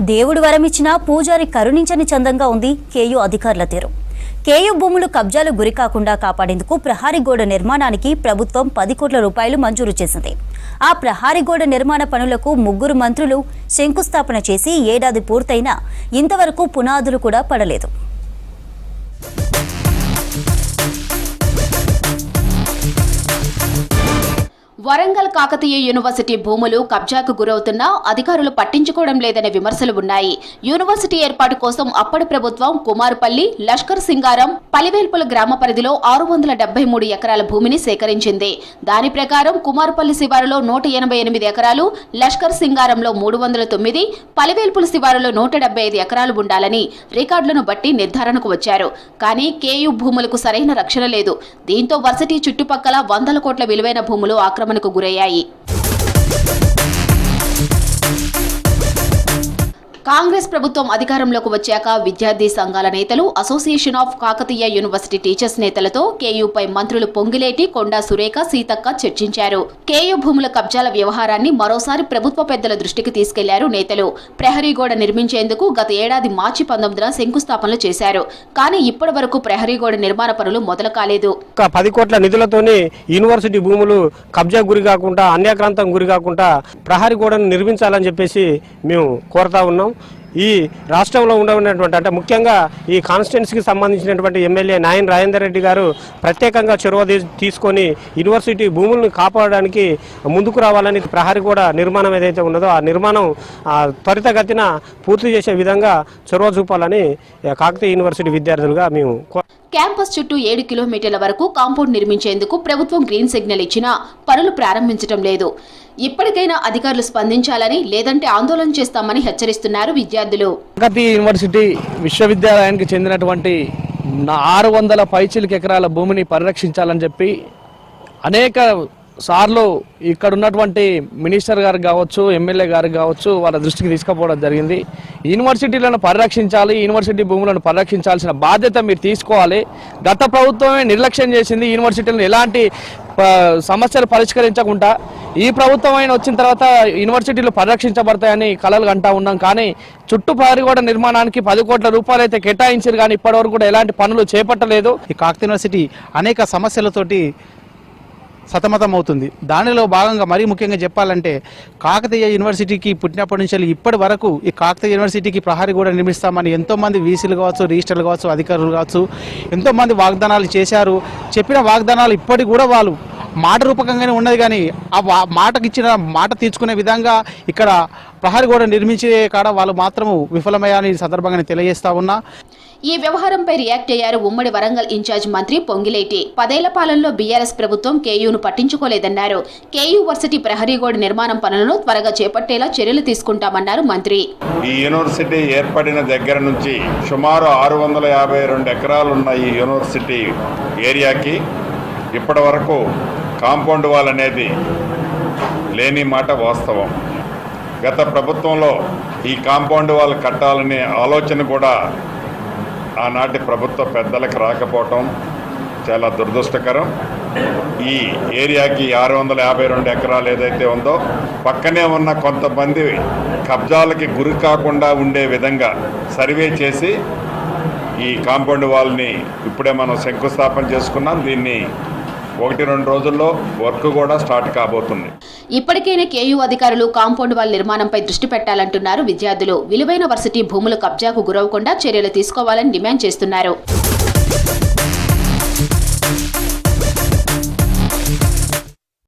దేవుడు వరమిచ్చినా పూజారి కరుణించని చందంగా ఉంది కేయూ అధికారుల తీరు. కేయూ భూములు కబ్జాలు గురికాకుండా కాపాడేందుకు ప్రహారీ గోడ నిర్మాణానికి ప్రభుత్వం 10 కోట్ల రూపాయలు మంజూరు చేసింది. ఆ ప్రహారీ గోడ నిర్మాణ పనులకు 3 మంత్రులు శంకుస్థాపన చేసి ఏడాది పూర్తయినా ఇంతవరకు పునాదులు కూడా పడలేదు. వరంగల్ కాకతీయ యూనివర్సిటీ భూములు కబ్జాకు గురవుతున్నా అధికారులు పట్టించుకోవడం లేదనే విమర్శలు ఉన్నాయి. యూనివర్సిటీ ఏర్పాటు కోసం అప్పటి ప్రభుత్వం కుమారుపల్లి, లష్కర్ సింగారం, పలివేల్పుల గ్రామ పరిధిలో 673 ఎకరాల భూమిని సేకరించింది. దాని ప్రకారం కుమారుపల్లి శివారులో 188 ఎకరాలు, లష్కర్ సింగారంలో 309, పలివేల్పుల శివారులో 175 ఎకరాలు ఉండాలని రికార్డులను బట్టి నిర్ధారణకు వచ్చారు. కానీ కేయూ భూములకు సరైన రక్షణ లేదు. దీంతో వర్సిటీ చుట్టుపక్కల 100 కోట్ల విలువైన భూములు ఆక్రమణకు గురయ్యాయి. కాంగ్రెస్ ప్రభుత్వం అధికారంలోకి వచ్చాక విద్యార్థి సంఘాల నేతలు, association of Kakatiya university teachers నేతలతో కేయూపై మంత్రులు పొంగిలేటి, కొండా సురేఖ, సీతక్క చర్చించారు. కేయూ భూముల కబ్జాల వ్యవహారాన్ని మరోసారి ప్రభుత్వ పెద్దల దృష్టికి తీసుకెళ్లారు నేతలు. ప్రహరీ గోడ నిర్మించేందుకు గత ఏడాది మార్చి 19న శంకుస్థాపనలు చేశారు. కానీ ఇప్పటి వరకు ప్రహరీ గోడ నిర్మాణ పనులు మొదలు కాలేదు. 10 కోట్ల నిధులతోనే యూనివర్సిటీ భూములు కబ్జా గురి కాకుండా, అన్యాక్రాంతం గురి కాకుండా ప్రహరీ గోడను నిర్మించాలని చెప్పేసి మేము కోరుతా ఉన్నాం. ఈ రాష్ట్రంలో ఉండేటువంటి అంటే ముఖ్యంగా ఈ కాన్స్టిట్యున్సీకి సంబంధించినటువంటి ఎమ్మెల్యే నాయన్ రాజేందర్ రెడ్డి గారు ప్రత్యేకంగా చొరవ తీసుకొని యూనివర్సిటీ భూములను కాపాడడానికి ముందుకు రావాలని ప్రహరీ గోడ నిర్మాణం ఏదైతే ఉన్నదో ఆ నిర్మాణం త్వరితగతిన పూర్తి చేసే విధంగా చొరవ చూపాలని కాకతీయ యూనివర్సిటీ విద్యార్థులుగా మేము క్యాంపస్ చుట్టూ 7 కిలోమీటర్ల వరకు కాంపౌండ్ నిర్మించేందుకు ప్రభుత్వం గ్రీన్ సిగ్నల్ ఇచ్చినా పనులు ప్రారంభించడం లేదు. ఇప్పటికైనా అధికారులు స్పందించాలని, లేదంటే ఆందోళన చేస్తామని హెచ్చరిస్తున్నారు విద్యార్థులు. కాకతీయ యూనివర్సిటీ విశ్వవిద్యాలయానికి చెందినటువంటి 600 పైచిలకు ఎకరాల భూమిని పరిరక్షించాలని చెప్పి అనేక సార్లు ఇక్కడ ఉన్నటువంటి మినిస్టర్ గారు కావచ్చు, ఎమ్మెల్యే గారు కావచ్చు, వాళ్ళ దృష్టికి తీసుకుపోవడం జరిగింది. యూనివర్సిటీలను పరిరక్షించాలి, యూనివర్సిటీ భూములను పరిరక్షించాల్సిన బాధ్యత మీరు తీసుకోవాలి. గత ప్రభుత్వమే నిర్లక్ష్యం చేసింది. యూనివర్సిటీలను ఎలాంటి సమస్యలు పరిష్కరించకుండా ఈ ప్రభుత్వం అయిన వచ్చిన తర్వాత యూనివర్సిటీలు పరిరక్షించబడతాయని కలలు కంటా ఉన్నాం. కానీ చుట్టూ ప్రహరీ గోడ నిర్మాణానికి 10 కోట్ల రూపాయలు అయితే కేటాయించారు, కానీ ఇప్పటివరకు కూడా ఎలాంటి పనులు చేపట్టలేదు. ఈ కాకతీయ యూనివర్సిటీ అనేక సమస్యలతోటి సతమతం అవుతుంది. దానిలో భాగంగా మరీ ముఖ్యంగా చెప్పాలంటే కాకతీయ యూనివర్సిటీకి పుట్టినప్పటి నుంచి ఇప్పటి వరకు ఈ కాకతీయ యూనివర్సిటీకి ప్రహరీ గోడ నిర్మిస్తామని ఎంతోమంది వీసీలు కావచ్చు, రిజిస్టర్లు కావచ్చు, అధికారులు కావచ్చు ఎంతోమంది వాగ్దానాలు చేశారు. చెప్పిన వాగ్దానాలు ఇప్పటికి కూడా వాళ్ళు మాట రూపకంగానే ఉన్నది, కానీ ఆ మాటకిచ్చిన మాట తీర్చుకునే విధంగా ఇక్కడ ప్రహరీ గోడ నిర్మించే కాడ వాళ్ళు మాత్రము విఫలమయ్యాలని సందర్భంగా తెలియజేస్తా ఉన్నా. ఈ వ్యవహారంపై రియాక్ట్ అయ్యారు ఉమ్మడి వరంగల్ ఇన్ఛార్జ్ మంత్రి పొంగిలేటి. 10 ఏళ్ల పాలనలో బీఆర్ఎస్ ప్రభుత్వం కేయూను పట్టించుకోలేదన్నారు. కేయూ వర్సిటీ ప్రహరీ గోడ నిర్మాణం పనులను త్వరగా చేపట్టేలా చర్యలు తీసుకుంటామన్నారు మంత్రి. ఈ యూనివర్సిటీ ఏర్పడిన దగ్గర నుంచి సుమారు 652 ఎకరాలున్న ఈ యూనివర్సిటీ ఏరియాకి ఇప్పటి వరకు కాంపౌండ్ వాల్ అనేది లేని మాట వాస్తవం. గత ప్రభుత్వంలో ఈ కాంపౌండ్ వాల్ కట్టాలనే ఆలోచన కూడా ఆనాటి ప్రభుత్వ పెద్దలకు రాకపోవటం చాలా దురదృష్టకరం. ఈ ఏరియాకి 652 ఎకరాలు ఏదైతే ఉందో పక్కనే ఉన్న కొంతమంది కబ్జాలకి గురి కాకుండా ఉండే విధంగా సర్వే చేసి ఈ కాంపౌండ్ వాల్ని ఇప్పుడే మనం శంకుస్థాపన చేసుకున్నాం. దీన్ని 1-2 రోజుల్లో వర్క్ కూడా స్టార్ట్ కాబోతుంది. ఇప్పటికైనా కేయూ అధికారులు కాంపౌండ్ వాల్ నిర్మాణంపై దృష్టి పెట్టాలంటున్నారు విద్యార్థులు. విలువైన వర్సిటీ భూములు కబ్జాకు గురవకుండా చర్యలు తీసుకోవాలని డిమాండ్ చేస్తున్నారు.